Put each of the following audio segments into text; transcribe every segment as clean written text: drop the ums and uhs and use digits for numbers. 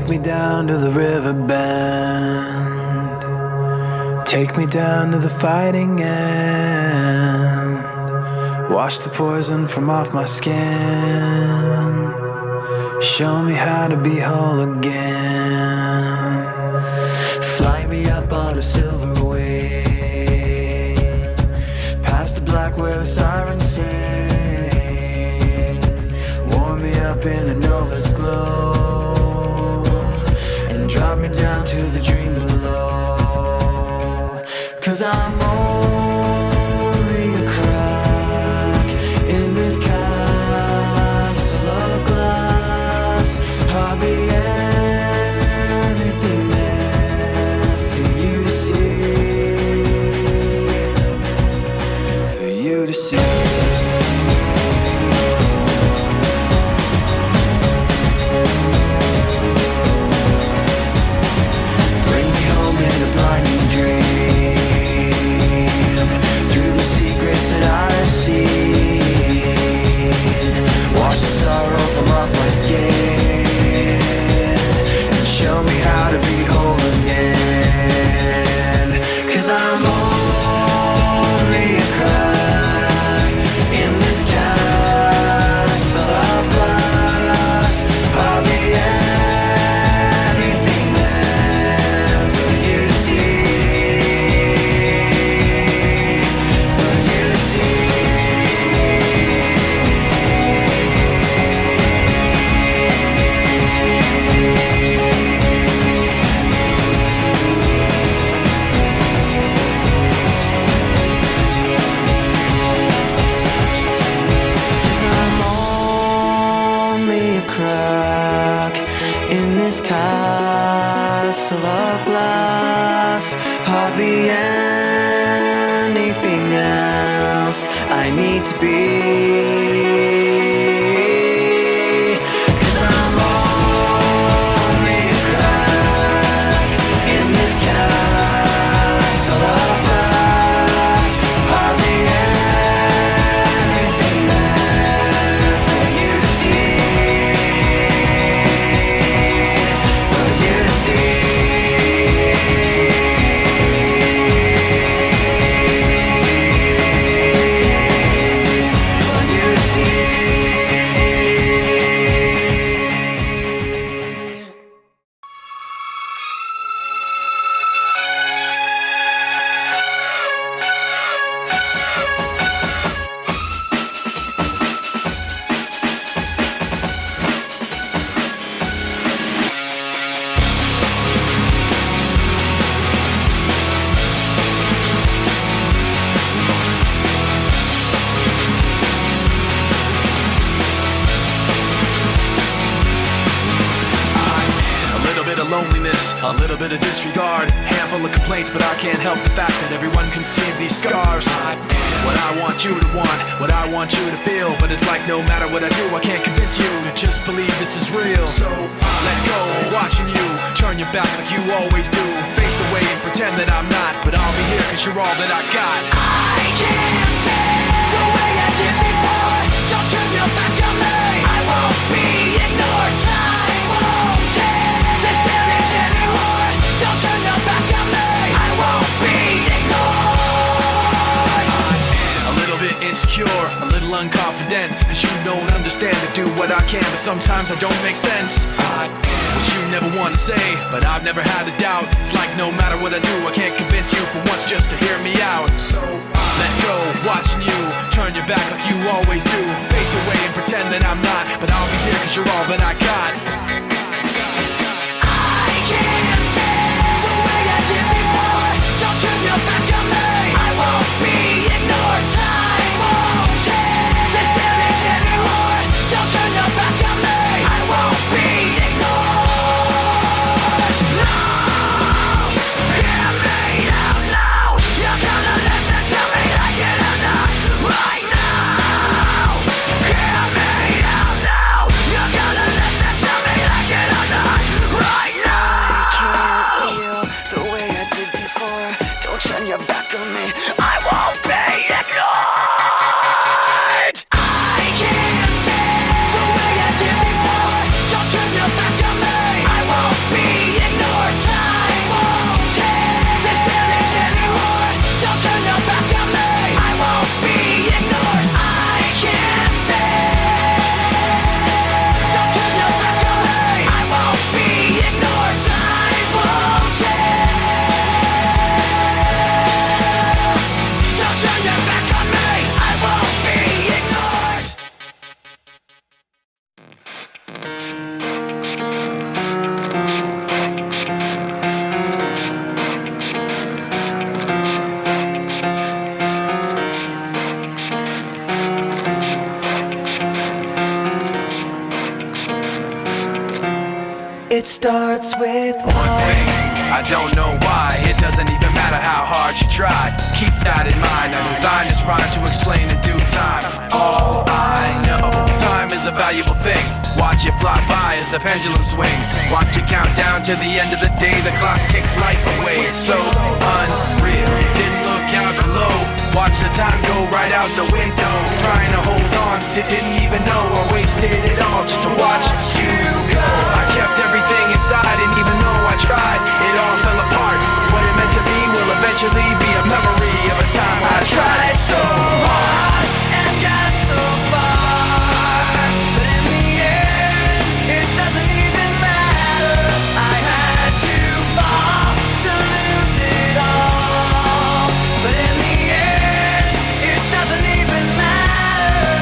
Take me down to the river bend. Take me down to the fighting end. Wash the poison from off my skin. Show me how to be whole again. Fly me up on a silver wing, past the black where the sirens sing. Warm me up in a nova's glow, and drop me down to the dream below. 'Cause I'm only a crack in this castle of glass. Hardly anything there for you to see, for you to see. Bring me home in a blinding dream, through the secrets that I've seen. Wash the sorrow from off my skin, show me how to be whole again. 'Cause I'm only a crack in this castle of glass. Hardly anything there for you to see, for you to see. Crack in this castle of glass. Hardly anything else I need to be. 'Cause I'm only a crack in this castle of glass. Hardly anything there for you to see. Loneliness, a little bit of disregard, handful of complaints, but I can't help the fact that everyone can see these scars. What I want you to want, what I want you to feel, but it's like no matter what I do, I can't convince you to just believe this is real. So let go, watching you turn your back like you always do, face away and pretend that I'm not, but I'll be here 'cause you're all that I got. I can't feel the way I did before. Don't turn your back on me, I won't be ignored. Time won't change this damage anymore. Don't turn your back on me, I won't be ignored. A little bit insecure, a little unconfident, 'cause you don't understand to do what I can, but sometimes I don't make sense. What you never want to say, but I've never had a doubt. It's like no matter what I do, I can't convince you for once just to hear me out. So let go, watching you turn your back like you always do, face away and pretend that I'm not, but I'll be here 'cause you're all that I got. I can't feel the way I did before. Don't turn your back on me, I won't be ignored. Time won't change this damage anymore. Don't turn your back on me, I won't be ignored. No, hear me out now. You're gonna listen to me like it or not. Right now, hear me out now. You're gonna listen to me It starts with one thing. I don't know why. It doesn't even matter how hard you try. Keep that in mind. I designed this rhyme to explain in due time. All I know, time is a valuable thing. Watch it fly by as the pendulum swings. Watch it count down to the end of the day. The clock takes life away. It's so unreal. Didn't look out below. Watch the time go right out the window. Trying to hold on to didn't even know I wasted it all just to watch you go. I kept everything inside, and even though I tried, it all fell apart. What it meant to be will eventually be a memory of a time I tried so hard and got so far, but in the end, it doesn't even matter. I had to fall to lose it all, but in the end, it doesn't even matter.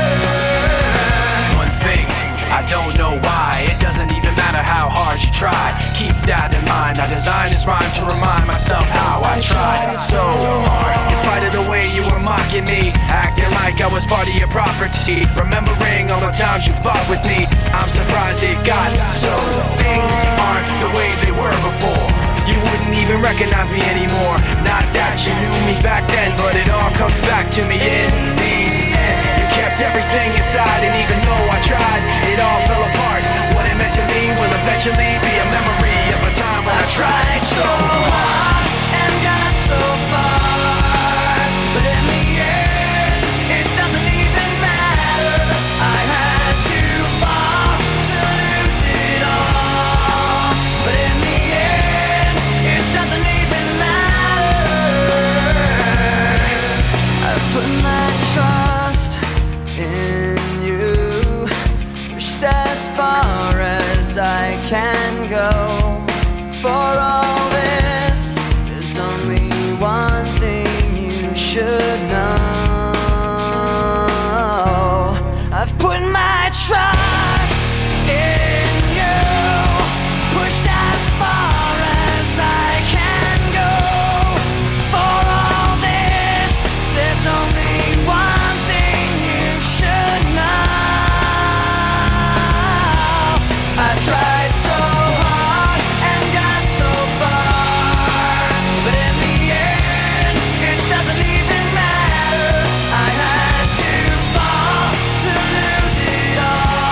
One thing, I don't know why. It doesn't even matter how hard you try. Keep that in mind. I designed this rhyme to remind myself how I tried so hard. In spite of the way you were mocking me, acting like I was part of your property, remembering all the times you fought with me, I'm surprised it got so. Things aren't the way they were before. You wouldn't even recognize me anymore. Not that you knew me back then, but it all comes back to me in the end. You kept everything inside, and even though I tried, it all fell apart. What it meant to me will eventually be a memory of a time when I tried so hard and got so far, but in the end, it doesn't even matter. I had to fall to lose it all, but in the end, it doesn't even matter. I've put my trust in you, pushed as far as I can go. For all this, there's only one thing you should know. I've put my trust in you, pushed as far as I can go. For all this, there's only one thing you should know. I tried so hard and got so far, but in the end, it doesn't even matter. I had to fall to lose it all.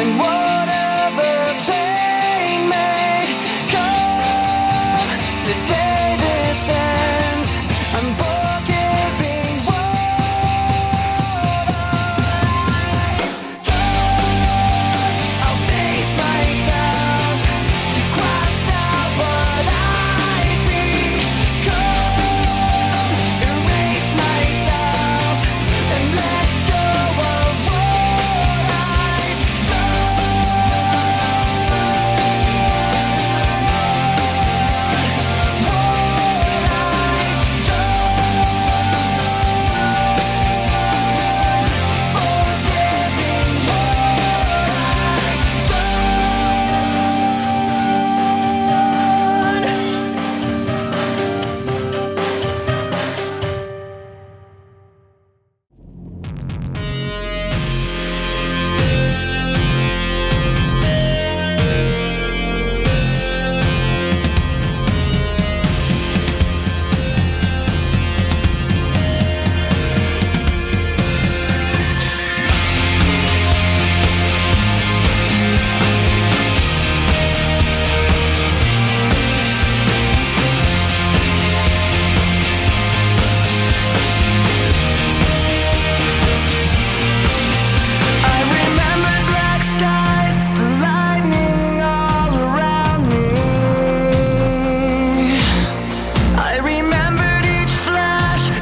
And whatever pain may come, today this ends. I'm forgiving what I've done. I'll face myself to cross out what I've become. Erase myself and let go of what I've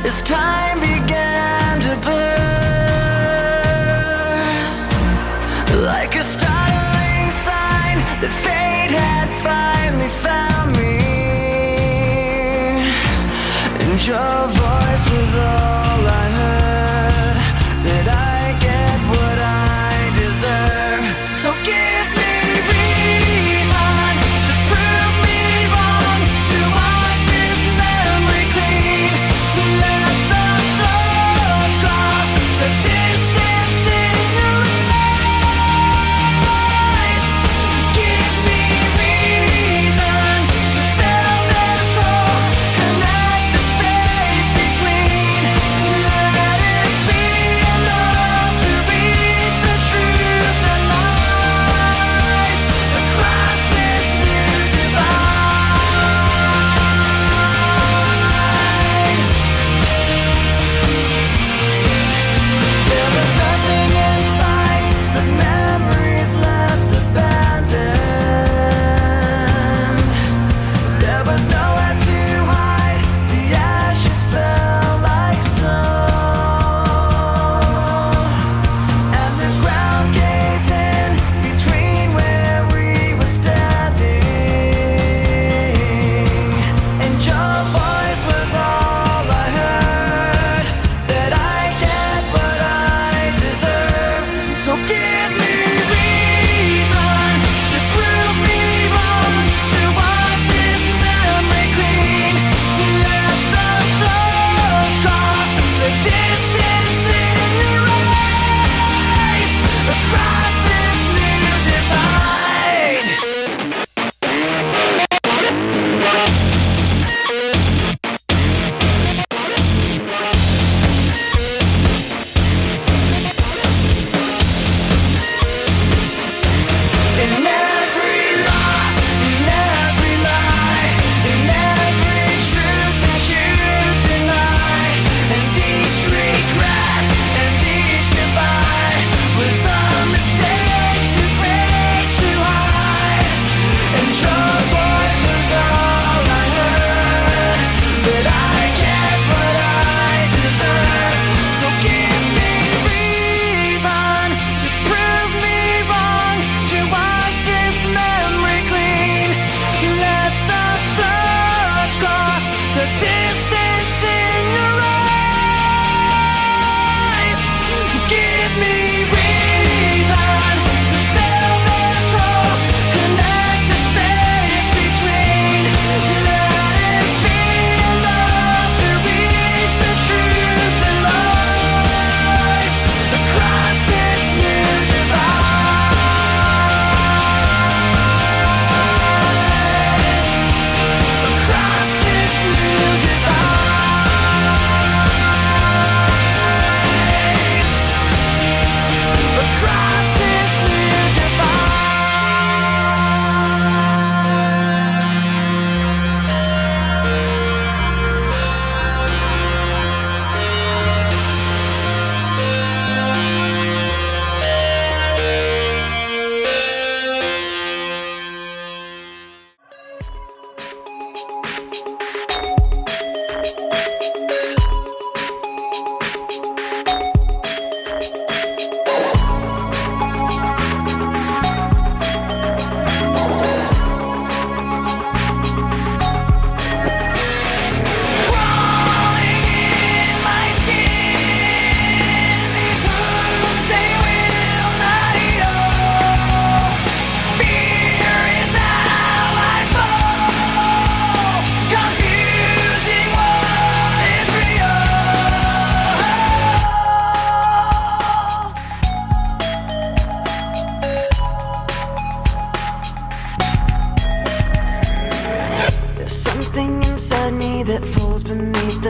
as time began to blur, like a startling sign that fate had finally found me, and your voice was all I heard, that I get what I deserve. So give me reason to prove me wrong, to wash this memory clean. Let the thoughts cross the distance in your eyes. Give me reason to fill this hole, connect the space between. Let it be enough to reach the truth that lies across this new divide. There was nothing in sight but memories left abandoned. There was nowhere to hide, the ashes fell like snow, and the ground caved in between where we were standing, and your voice was all I heard, that I get what I deserve. So give me reason to prove me wrong, to wash this memory clean. Let the thoughts cross the distance in your eyes across this new divide.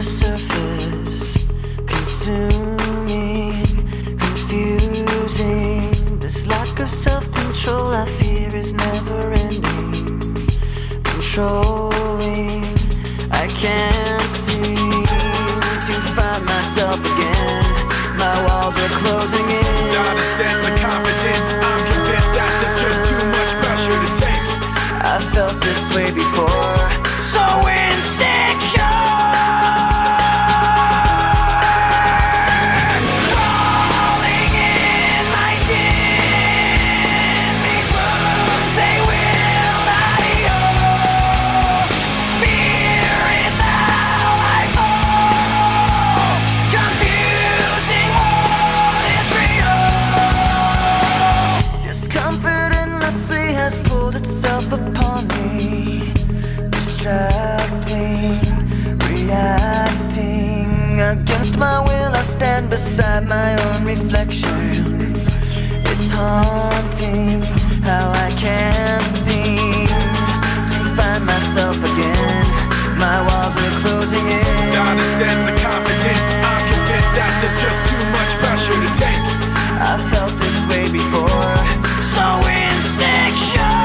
surface, consuming, confusing. This lack of self-control I fear is never ending, controlling. I can't seem to find myself again. My walls are closing in. Not a sense of confidence. I'm convinced that there's just too much pressure to take. I felt this way before, so insecure. Crawling in my skin, these wounds, they will not heal. Fear is how I fall, confusing what is real. Discomfort endlessly has pulled itself upon me, distracting, reacting. Against my will I stand beside my own reflection. It's haunting how I can't seem to find myself again. My walls are closing in. Not a sense of confidence. I'm convinced that there's just too much pressure to take. I felt this way before, so insecure.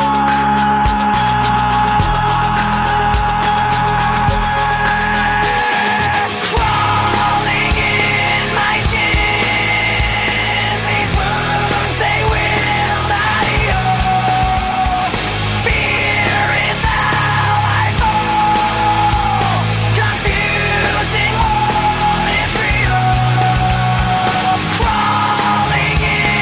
Crawling in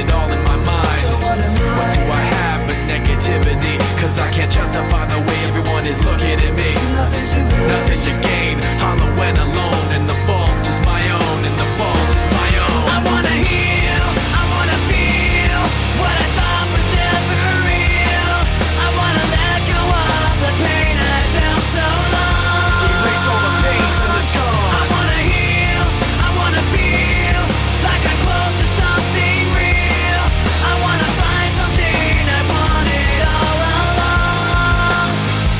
it all in my mind. What do I have but negativity? Cause I can't justify the way everyone is looking at me. Nothing to gain, hollow and alone, and the fault is my own, and the fault is my own. I wanna heal, I wanna feel what I thought was never real. I wanna let go of the pain I felt so long. Erase all the pain till it's gone. I wanna heal, I wanna feel like I'm close to something real. I wanna find something I wanted all along.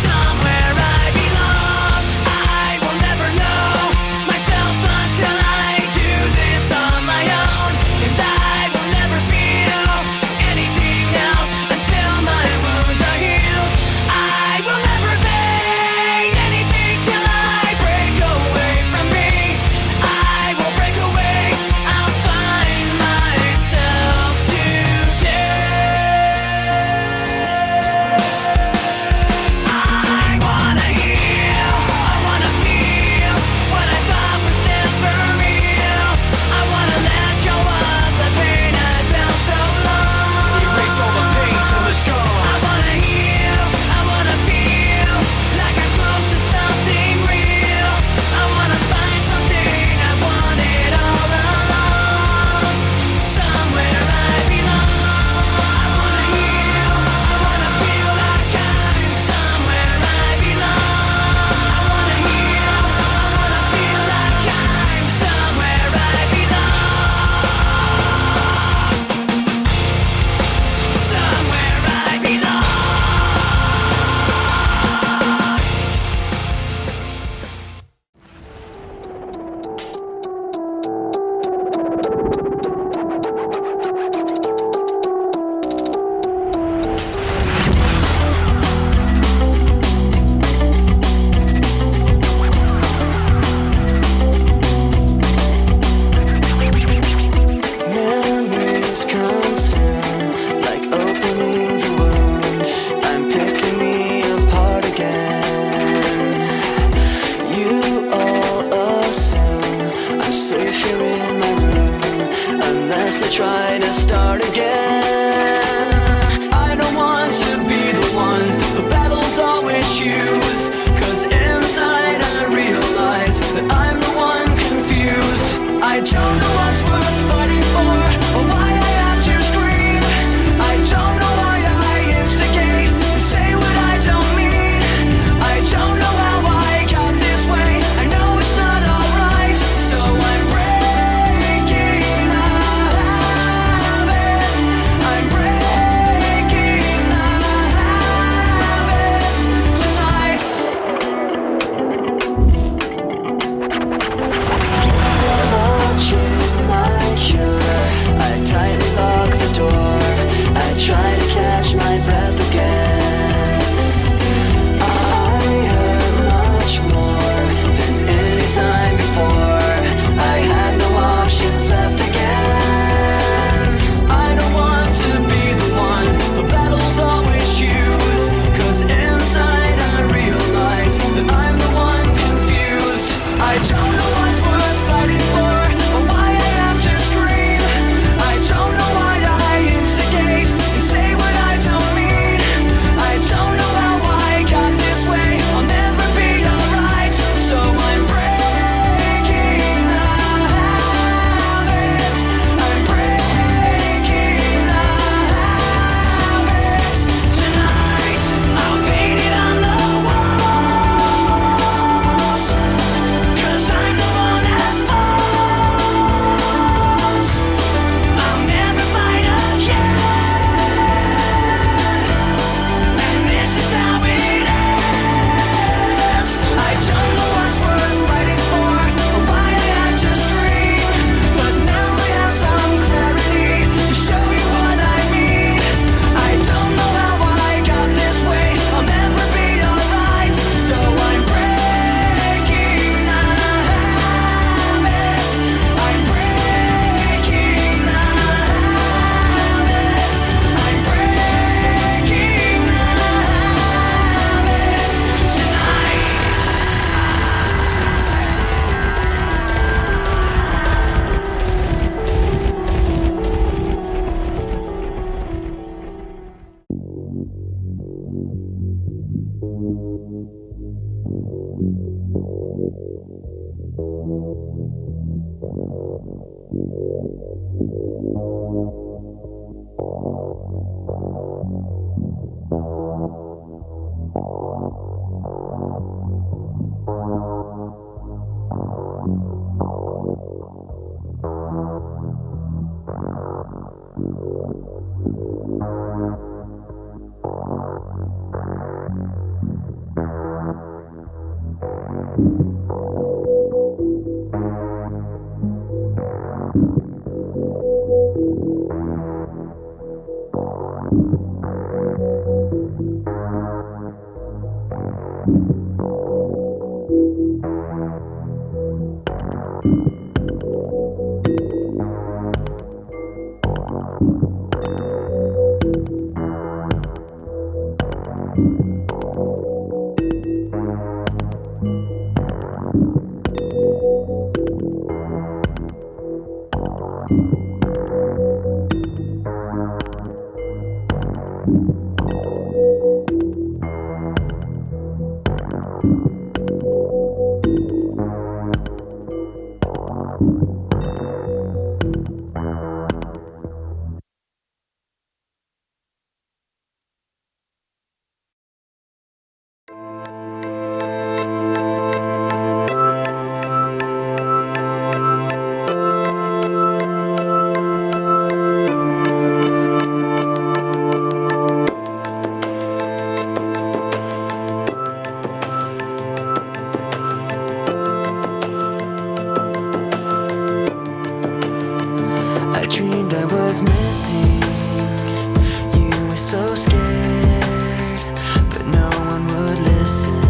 Somewhere I belong. I will never know myself until I do this on my own. And I will never feel anything else until my wounds are healed. I will never be anything till I break away from me. I will break away, I'll find myself today. I wanna heal, I wanna feel what I thought was never real. I wanna let go of the pain I felt so long. Erase all the pain till it's gone. I wanna heal, I wanna feel like I'm close to something real. I wanna find something I wanted all along. Somewhere I belong. I wanna heal, I wanna feel like I'm somewhere I belong. I wanna heal, I wanna feel like I'm somewhere I belong. Somewhere I belong. Memories consume, like opening the wound. I'm picking me apart again. You all assume I'm safe here in my room, unless I try to start again. I don't want to be the one the battles always choose, cause inside I realize that I'm the one confused. I don't know what's worth fighting for, or why I have to scream. I don't know why I instigate and say what I don't mean. I don't know how I got this way, I know it's not alright. So I'm breaking the habits I dreamed I was missing. You were so scared, but no one would listen,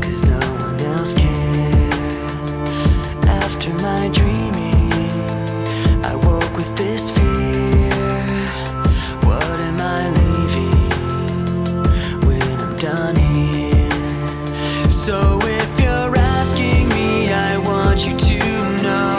'cause no one else cared. After my dreaming, I woke with this fear. What am I leaving when I'm done here? So if you're asking me, I want you to know.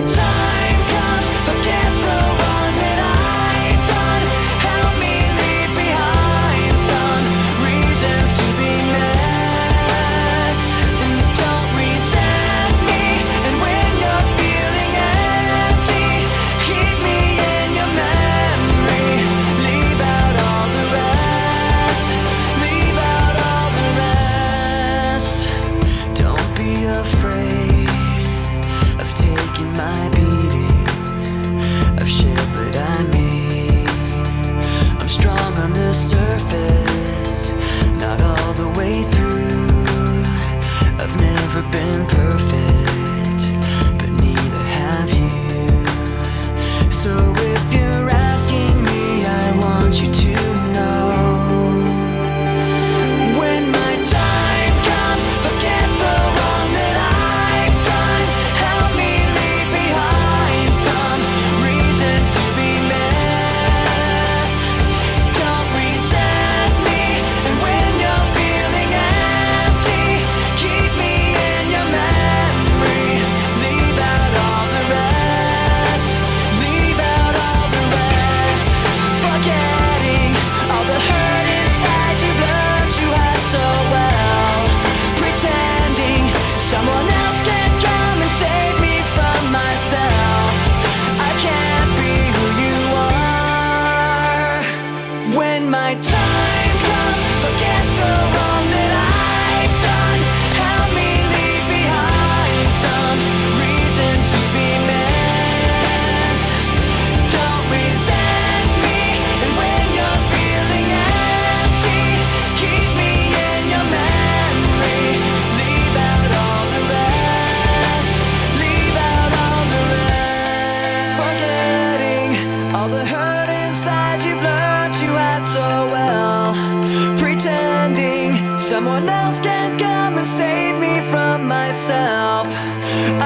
Time comes, forget the wrong that I've done. Help me leave behind some reasons to be missed. Don't resent me, and when you're feeling empty, keep me in your memory. Leave out all the rest. Leave out all the rest. Don't be afraid of taking my beating, of shit that I made. I'm strong on the surface, not all the way through. I've never been perfect, but neither have you. So if you're asking me, I want you to know. When my time comes, forget the wrong that I've done. Help me leave behind some reasons to be missed. Don't resent me, and when you're feeling empty, keep me in your memory. Leave out all the rest. Leave out all the rest. Forgetting all the hurt inside you've learned you had so well. Pretending someone else can come and save me from myself. I can't be who you are. When my time comes, forget the wrong that I've done. Help me leave behind some reasons to be missed. Don't resent me, and when you're feeling empty, keep me in your memory. Leave out all the rest. Leave out all the rest. Forgetting all the hurt inside you've learned you had so well. Pretending someone else can come and save me from myself.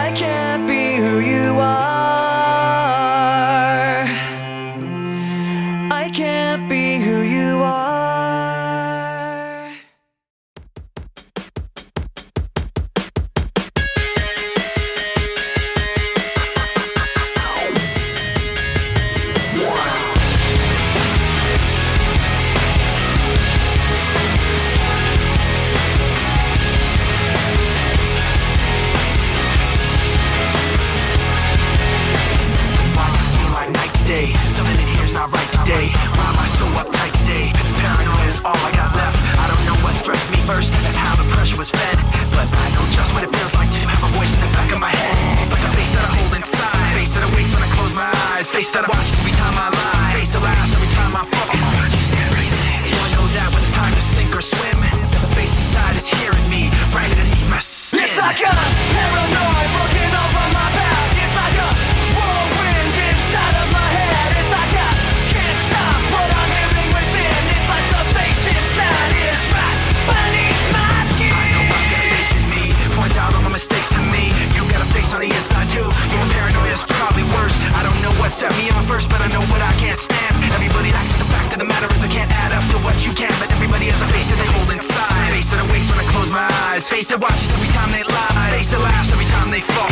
I can't be who you are. I can't be who you are. Why does it feel like night to day? Something in here's not right today. Why am I so uptight today? Paranoia is all I got left. I don't know what stressed me first and how the pressure was fed, but I know just what it feels like to have a voice in the back of my head, like a face that I hold inside, face that awakes when I close my eyes, face that I watch every time I lie, face that laughs every time I fall. So I know that when it's time to sink or swim, the face inside is hearing me right underneath my skin. It's like a paranoid looking over my back. It's like a whirlwind inside of my head. It's like I can't stop what I'm hearing within. It's like the face inside is right beneath my skin. I know I've got a face in me, points out all my mistakes to me. You got a face on the inside too. Your paranoia is probably worse. I don't know what set me on first, but I know what I can't stand. Everybody acts like the fact of the matter is I can't add up to what you can, but everybody has a face that they hold inside. Face that awakes when I close my eyes, face that watches every time they lie, face that laughs every time they fall.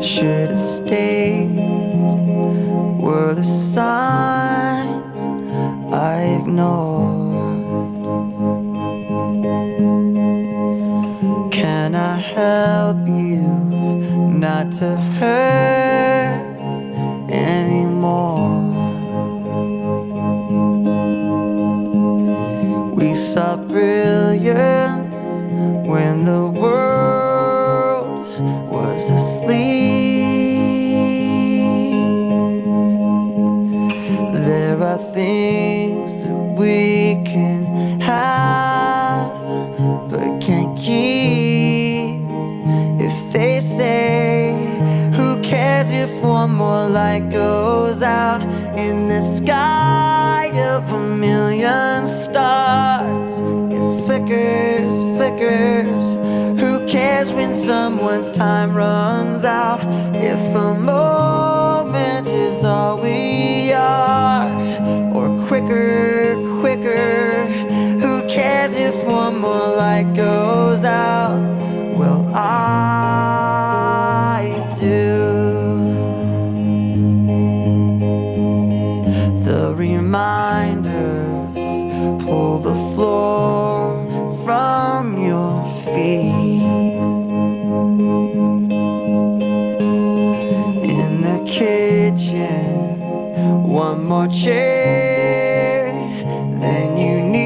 Should have stayed, were the signs I ignored. Can I help you not to hurt anymore? We saw brilliance when the world was asleep. There are things that we can have but can't keep. If they say, who cares if one more light goes out in the sky of a million stars? It flickers, flickers. Who cares when someone's time runs out? If a moment is all we are, or quicker, quicker. Who cares if one more light goes out? Well, I do. The reminders pull the floor from your feet. In the kitchen, one more chair than you need.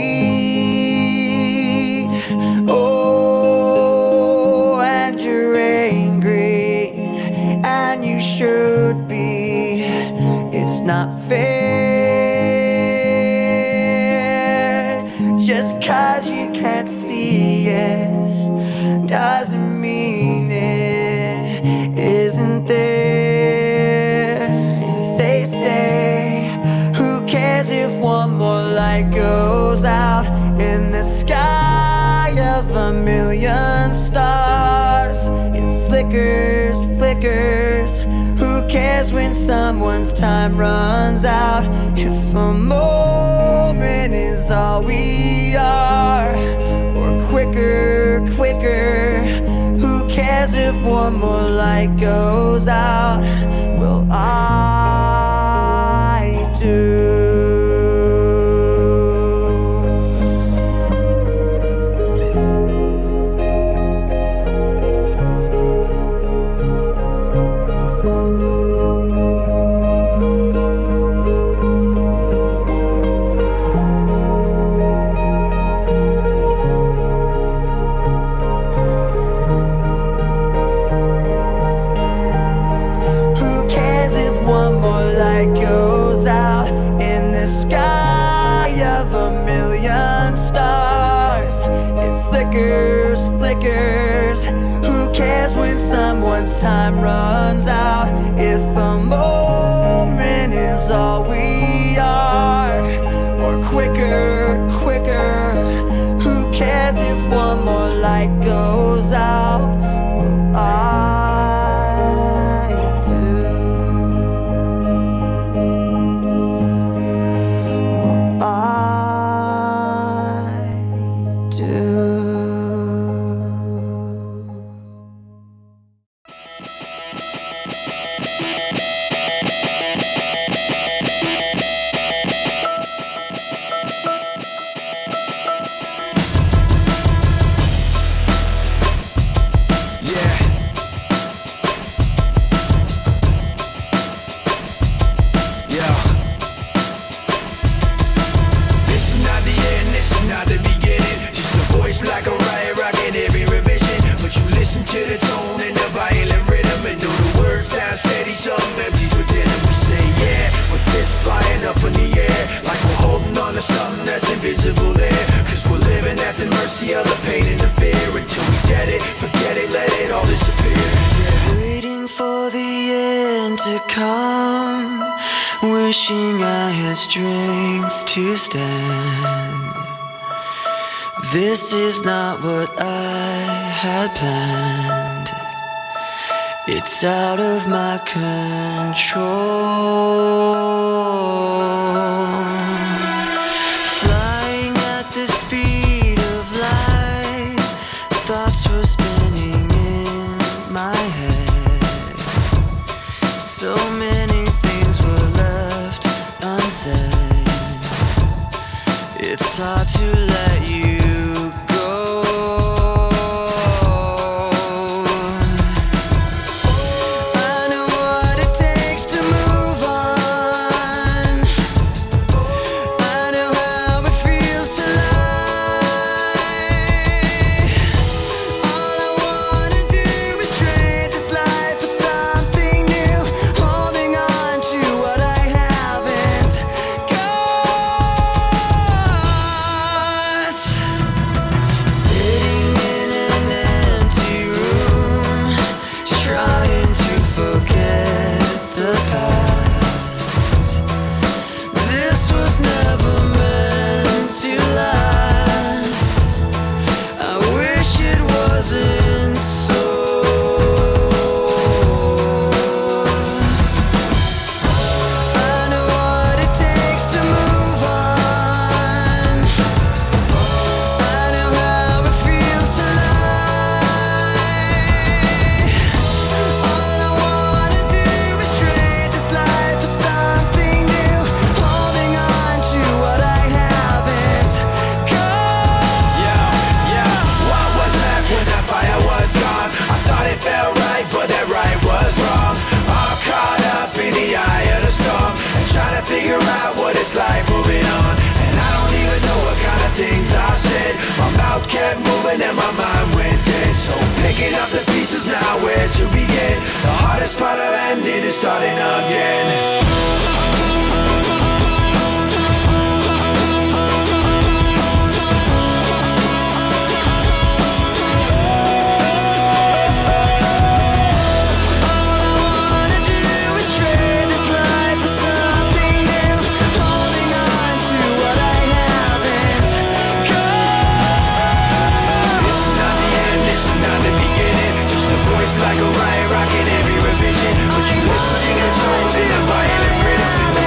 Oh, and you're angry, and you should be. It's not fair. Just 'cause you can't see it doesn't mean it isn't there. If they say, who cares if one more light goes out in the sky of a million stars? It flickers, flickers. Who cares when someone's time runs out? If a moment is all we are, or quicker, quicker. Who cares if one more light goes out? Well, I do. flickers. Who cares when someone's time runs out? If a moment is all we are, or quicker, quicker. Who cares if one more light goes out? Well, I do. Well, I do. Like a riot rocking every revision, but you listen to the tone and the violent rhythm and know the words sound steady, something empties within them. We say yeah, with fists flying up in the air, like we're holding on to something that's invisible there. Cause we're living at the mercy of the pain and the fear. Until we get it, forget it, let it all disappear. Waiting for the end to come, wishing I had strength to stand. This is not what I had planned. It's out of my control. Flying at the speed of light, thoughts were spinning in my head. So many things were left unsaid. It's hard to let you figure out what it's like moving on. And I don't even know what kind of things I said. My mouth kept moving and my mind went dead. So picking up the pieces now, where to begin? The hardest part of ending is starting again. Like a riot rocking every revision, but you listen to your tones in a violent rhythm.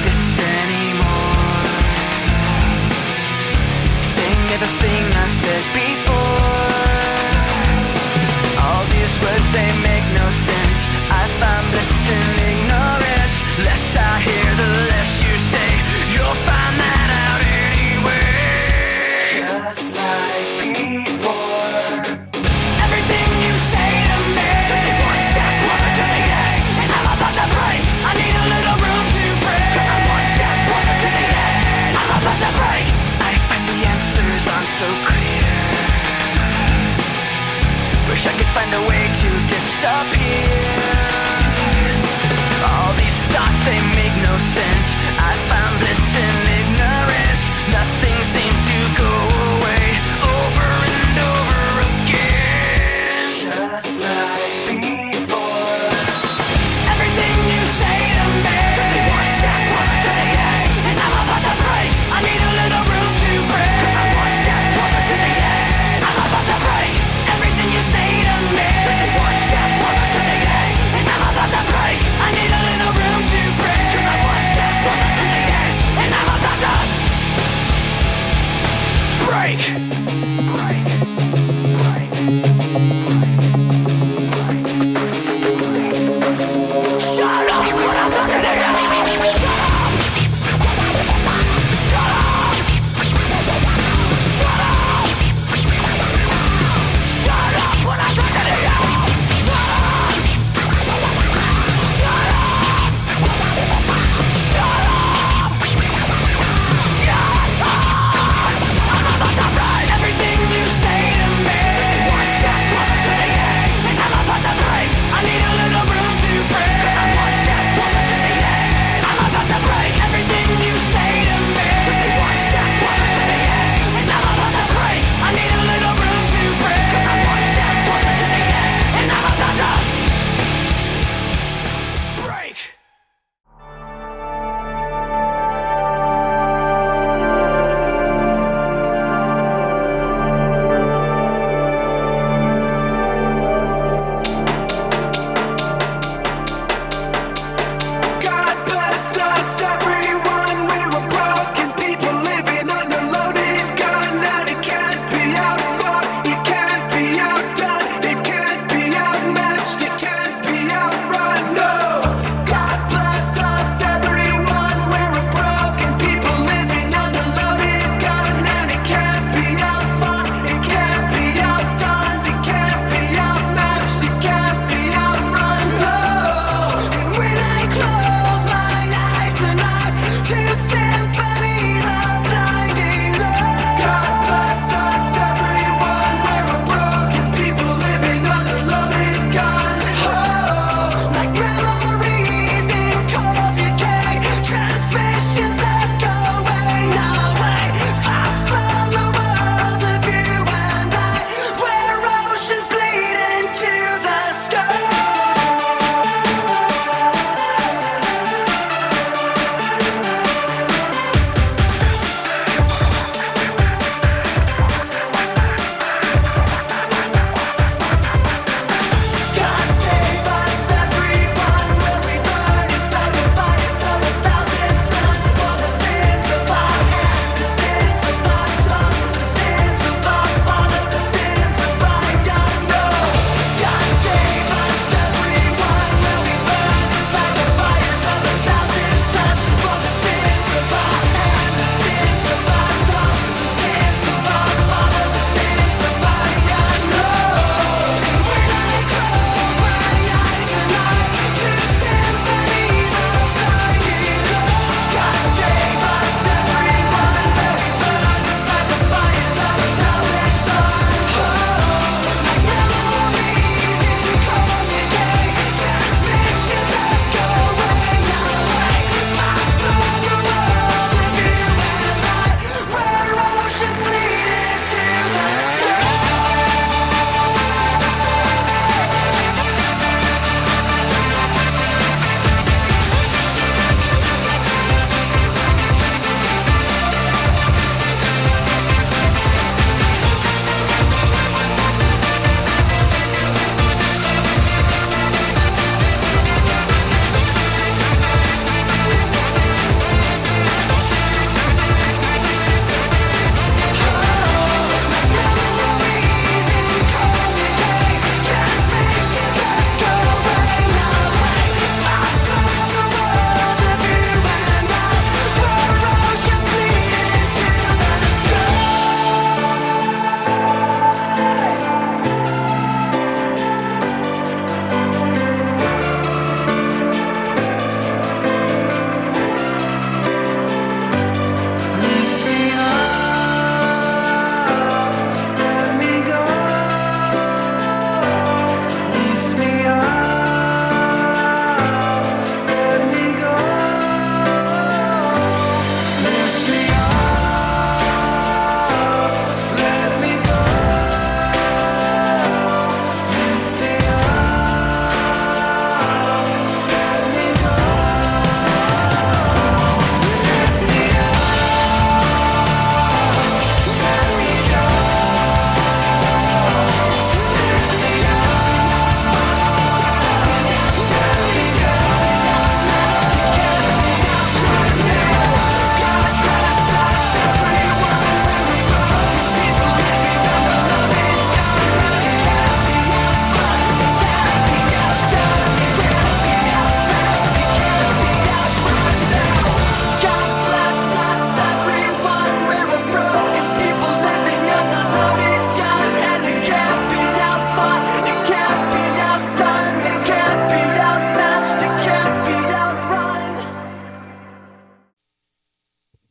this anymore. Saying everything I've said before. All these words, they make no sense. I find bliss in ignorance. Less I hear, the less you say. You'll find that out anyway. Just like before. Everything you say to me takes me one step closer to the edge, and I'm about to break. I need a little room to breathe, 'cause I'm one step closer to the edge, I'm about to break. I find the answers aren't so clear. Wish I could find a way to disappear. All these thoughts, they make no sense. I find bliss in ignorance. Nothing seems to go away. Over and over again. Just like before. Everything you say to me takes me one step closer to the edge, and I'm about to break. I need a little room to breathe, 'cause I'm one step closer to the edge, I'm about to break. Everything you say to me takes me one step closer to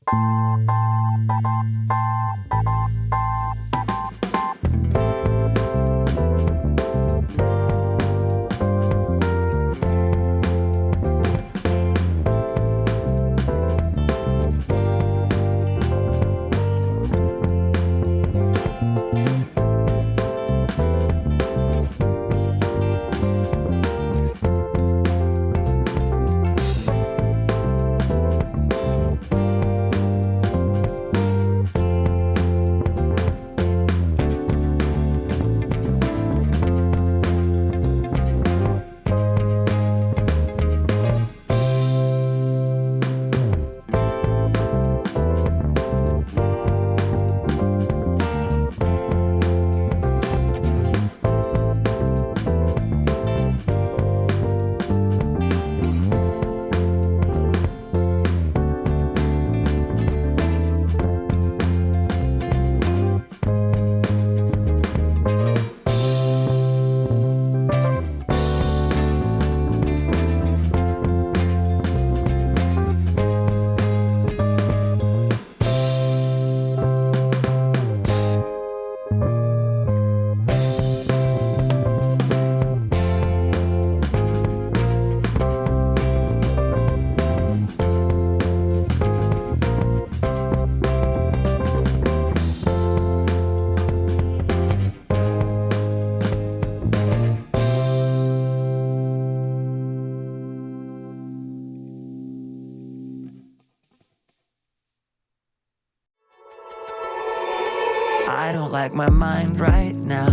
I don't like my mind right now,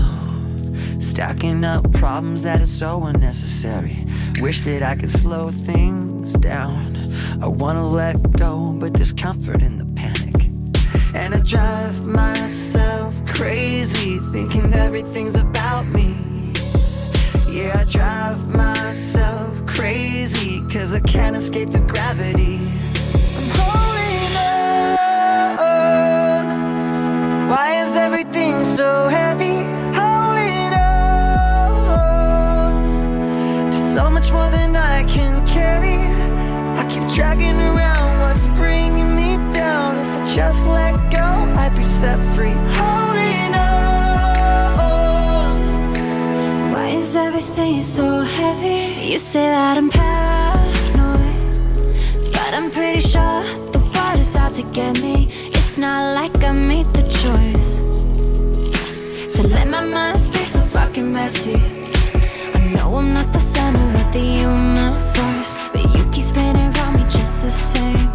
stacking up problems that are so unnecessary. Wish that I could slow things down. I wanna let go, but there's comfort in the panic. And I drive myself crazy, thinking everything's about me. Yeah, I drive myself crazy, 'cause I can't escape the gravity. I'm holding on. Why is everything so heavy? Holding on to so much more than I can carry. I keep dragging around what's bringing me down. If I just let go, I'd be set free. Holding on. Why is everything so heavy? You say that I'm paranoid, but I'm pretty sure the water's out to get me. It's not like I made the choice to let my mind stay so fucking messy. I know I'm not the center of the universe, but you keep spinning around me just the same.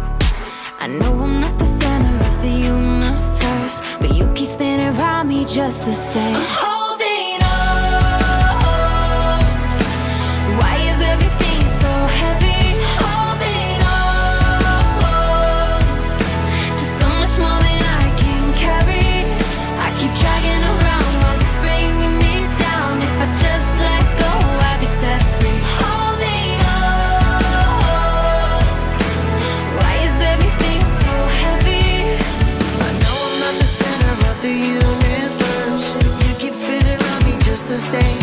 I know I'm not the center of the universe, but you keep spinning around me just the same. I'm holding on. Why is everything so heavy? Holding on. Just so much more than I can carry. I keep dragging around what's bringing me down. If I just let go, I'd be set free. Holding on. Why is everything so heavy? I know I'm not the center of the universe, but you keep spinning around me just the same.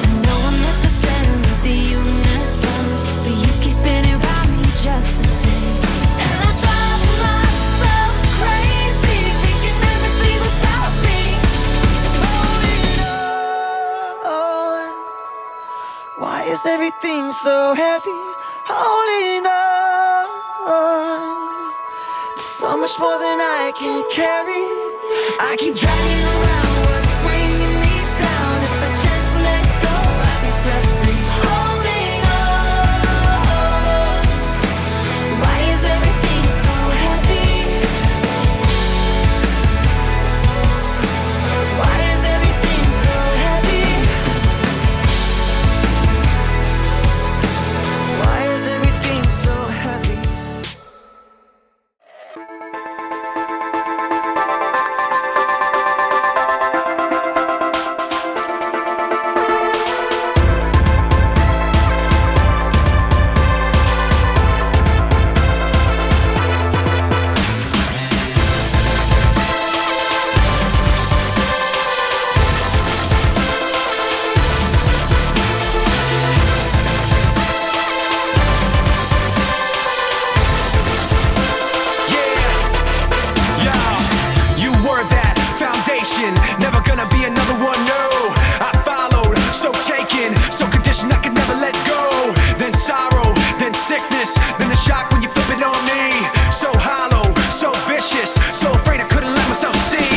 I know I'm not the center of the universe, but you keep spinning around me just the same. And I drive myself crazy, thinking everything's about me. Holding on. Why is everything so heavy? Holding on. So much more than I can carry. I keep dragging around what's bringing me down. If I just let go, I'd be set free. Holding on. Why is everything so heavy? Why is everything so heavy? Why is everything so heavy? be another one, no. I followed, so taken, so conditioned I could never let go. Then sorrow, then sickness, then the shock when you flip it on me. So hollow, so vicious, so afraid I couldn't let myself see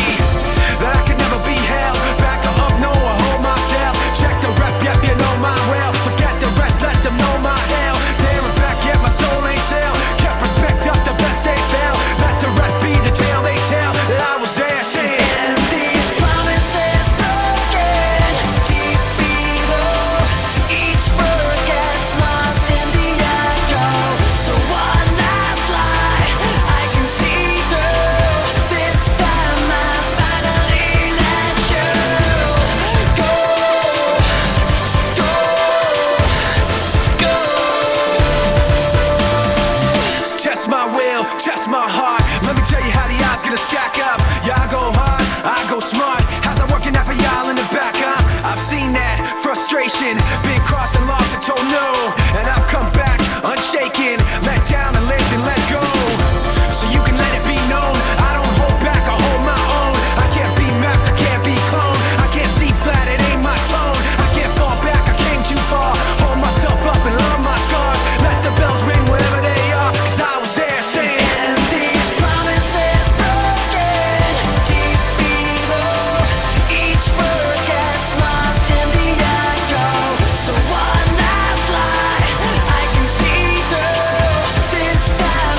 that I could never be held back or up, no, I hold myself. Check the rep, yep, you know my well. Forget the rest, let them know my hell. There and back, yet my soul ain't sell. Kept respect up, the best they fail. Let the rest be the tale they tell. That I was there saying, And these promises broken deep below. Each word gets lost in the echo. So one last lie I can see through. This time I finally let you go, go, go. test my will, test my heart. Let me tell you how the odds gonna stack up. Yeah, I go hard, I go smart. How's that working out for y'all in the back, huh? I've seen that frustration, been crossed and lost and told no. And I've come back unshaken, let down and lived and let go. So you can let it be known, I don't hold back, I hold my own. I can't be mapped, I can't be cloned. I can't see flat, it ain't my tone. I can't fall back, I came too far. Hold myself up and love my scars. Let the bells ring wherever they are, 'cause I was there saying, And these promises broken deep below. Each word gets lost in the echo. So one last lie I can see through. This time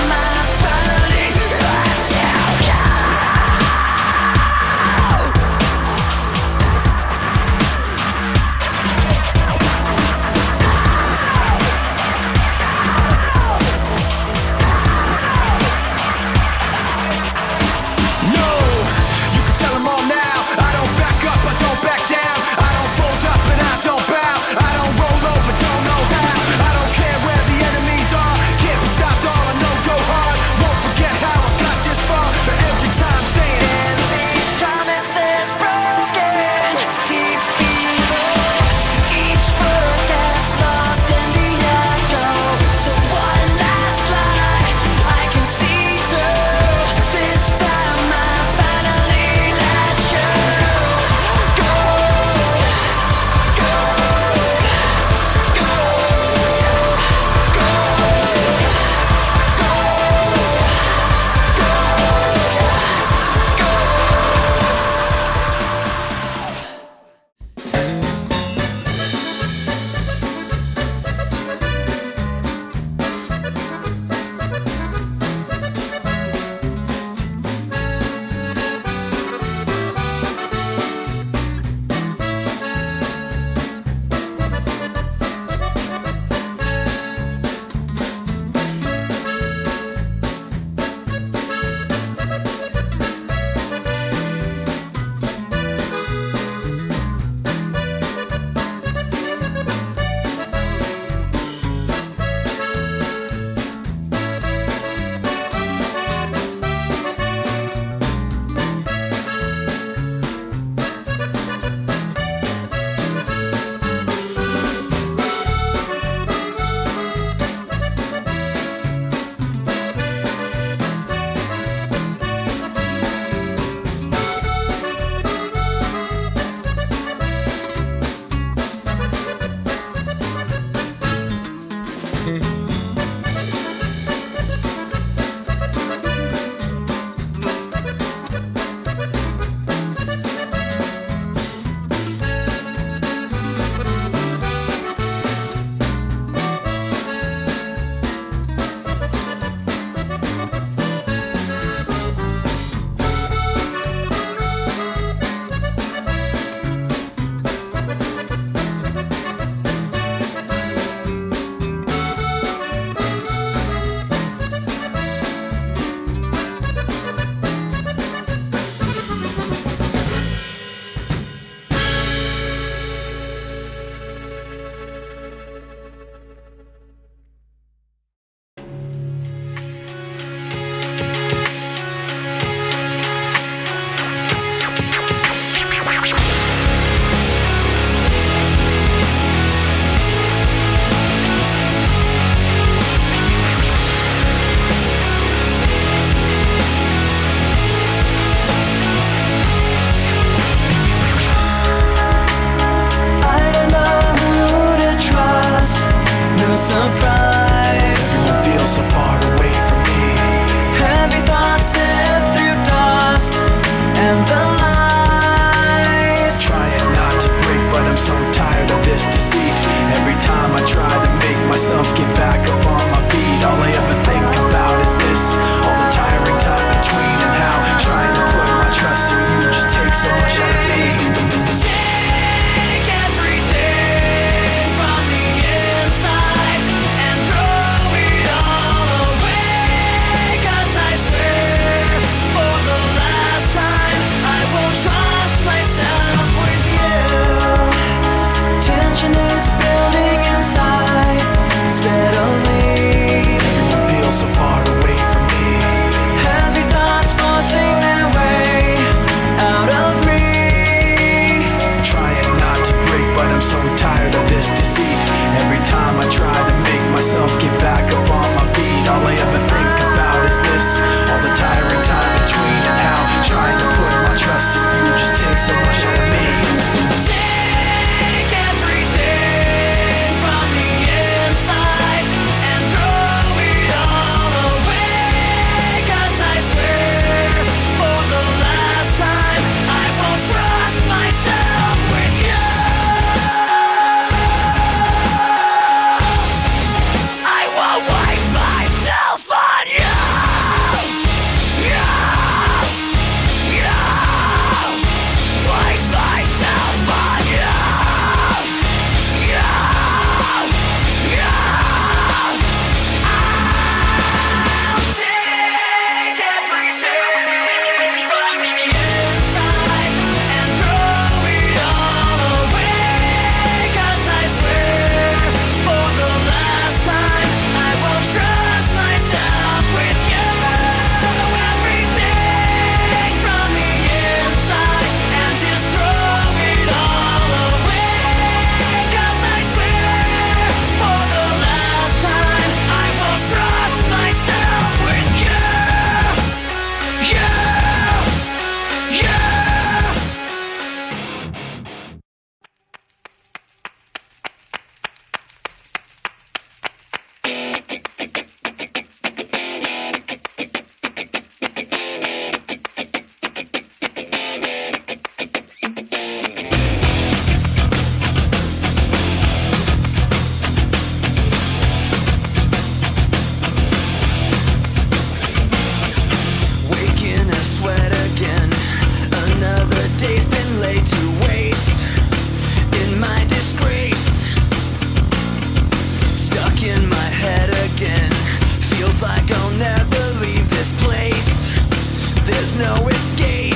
there's no escape.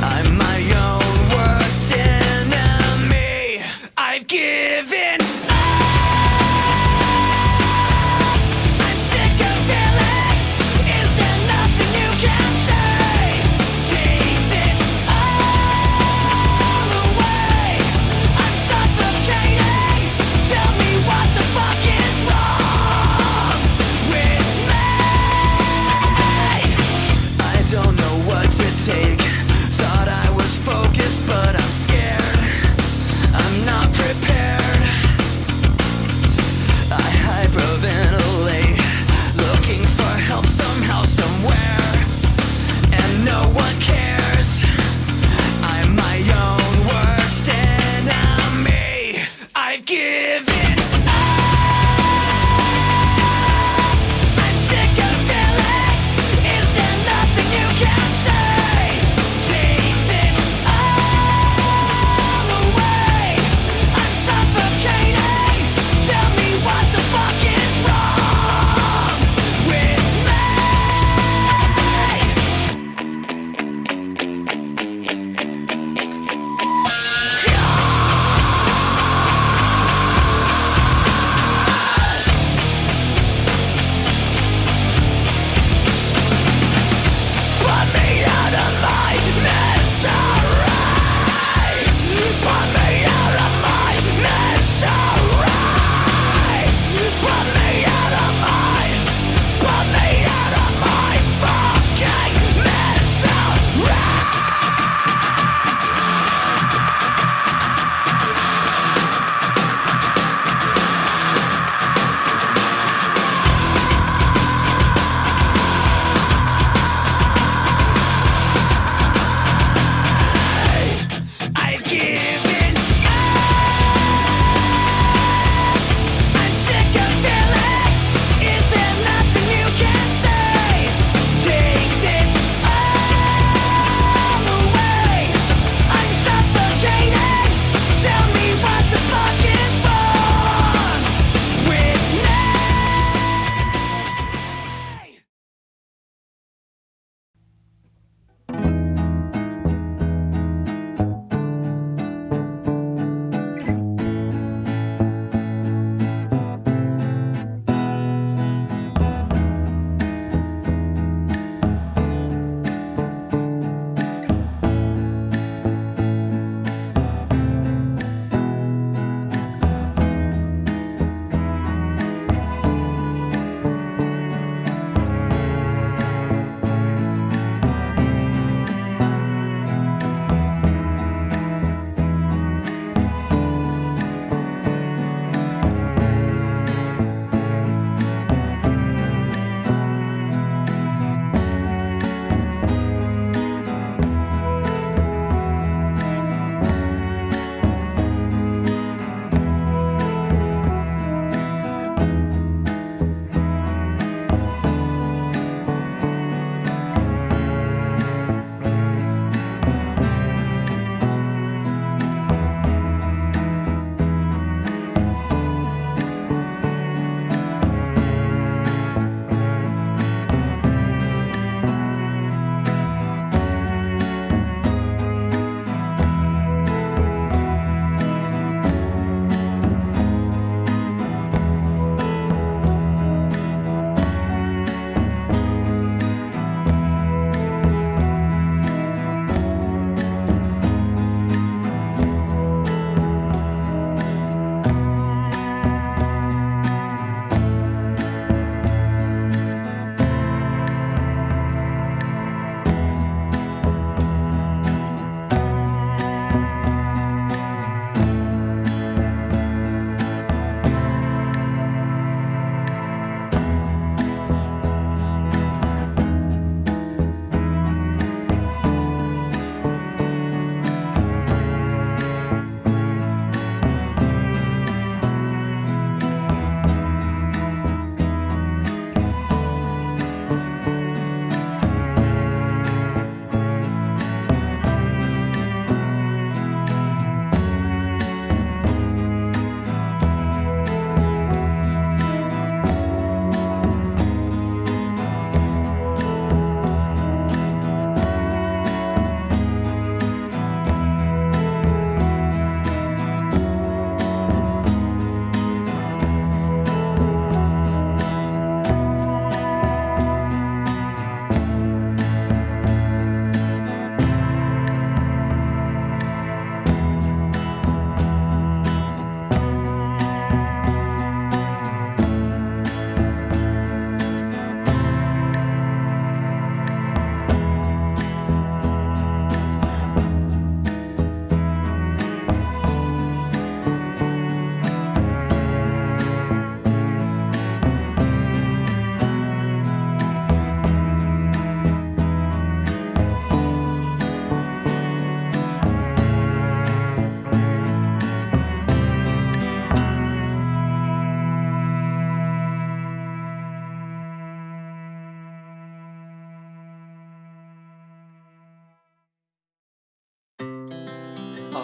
I'm my own worst enemy. I've given I'm sick of feeling. Is there nothing you can say? Take this all away. I'm suffocating. Tell me what the fuck is wrong with me. I don't know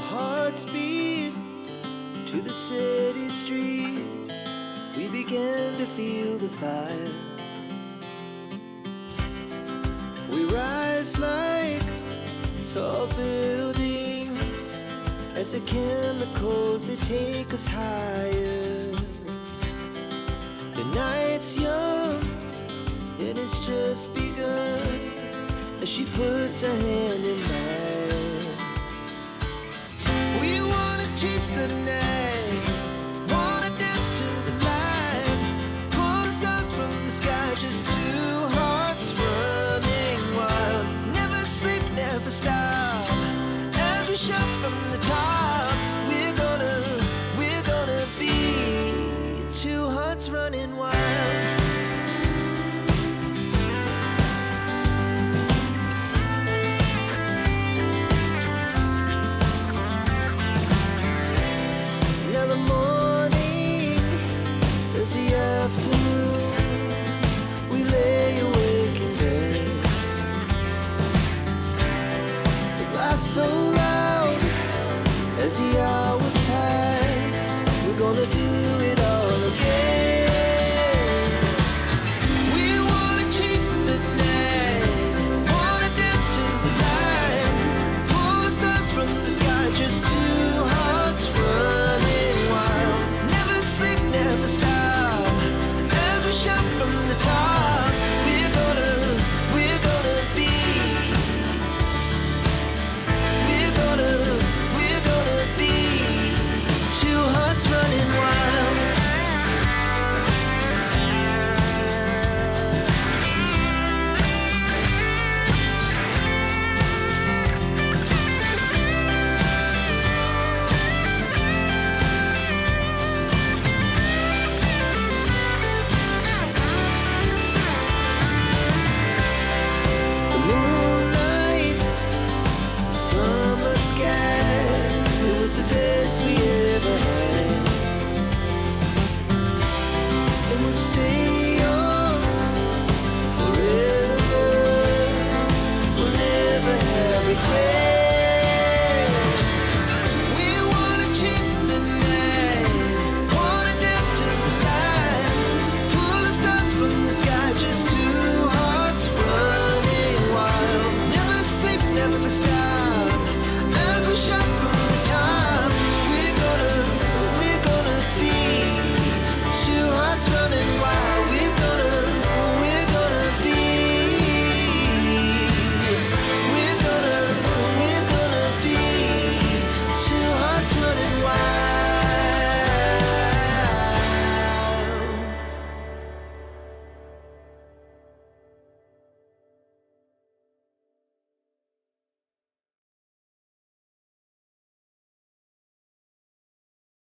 our hearts beat to the city streets. We began to feel the fire. We rise like tall buildings as the chemicals, they take us higher. The night's young and it's just begun as she puts her hand in mine. We wanna chase the night